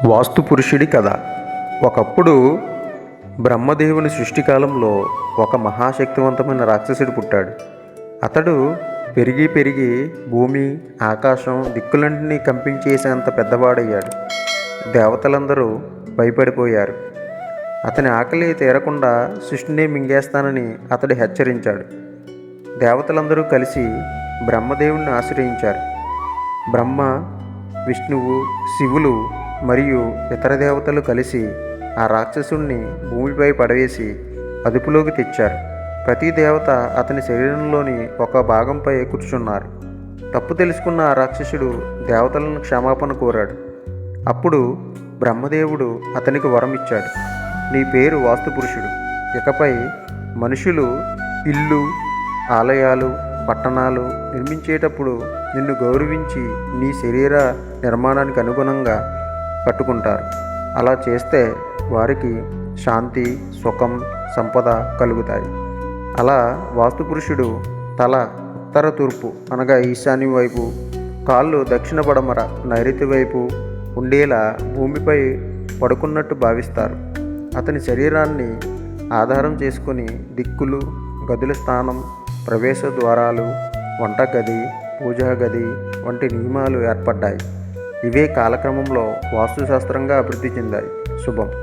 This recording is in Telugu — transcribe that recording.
వాస్తు పురుషుడి కథ. ఒకప్పుడు బ్రహ్మదేవుని సృష్టికాలంలో ఒక మహాశక్తివంతమైన రాక్షసుడు పుట్టాడు. అతడు పెరిగి పెరిగి భూమి, ఆకాశం, దిక్కులన్నింటినీ కంపించేసేంత పెద్దవాడయ్యాడు. దేవతలందరూ భయపడిపోయారు. అతని ఆకలి తీరకుండా సృష్టిని మింగేస్తానని అతడు హెచ్చరించాడు. దేవతలందరూ కలిసి బ్రహ్మదేవుణ్ణి ఆశ్రయించారు. బ్రహ్మ, విష్ణువు, శివులు మరియు ఇతర దేవతలు కలిసి ఆ రాక్షసుణ్ణి భూమిపై పడవేసి అదుపులోకి తెచ్చారు. ప్రతి దేవత అతని శరీరంలోని ఒక భాగంపై కూర్చున్నారు. తప్పు తెలుసుకున్న ఆ రాక్షసుడు దేవతలను క్షమాపణ కోరాడు. అప్పుడు బ్రహ్మదేవుడు అతనికి వరం ఇచ్చాడు. నీ పేరు వాస్తుపురుషుడు. ఇకపై మనుషులు ఇల్లు, ఆలయాలు, పట్టణాలు నిర్మించేటప్పుడు నిన్ను గౌరవించి నీ శరీర నిర్మాణానికి అనుగుణంగా కట్టుకుంటారు. అలా చేస్తే వారికి శాంతి, సుఖం, సంపద కలుగుతాయి. అలా వాస్తుపురుషుడు తల ఉత్తర తూర్పు అనగా ఈశాన్యం వైపు, కాళ్ళు దక్షిణ పడమర నైరుతి వైపు ఉండేలా భూమిపై పడుకున్నట్టు భావిస్తారు. అతని శరీరాన్ని ఆధారం చేసుకొని దిక్కులు, గదుల స్థానం, ప్రవేశ ద్వారాలు, వంటగది, పూజా గది వంటి నియమాలు ఏర్పడ్డాయి. ఇవే కాలక్రమంలో వాస్తుశాస్త్రంగా అభివృద్ధి చెందాయి. శుభం.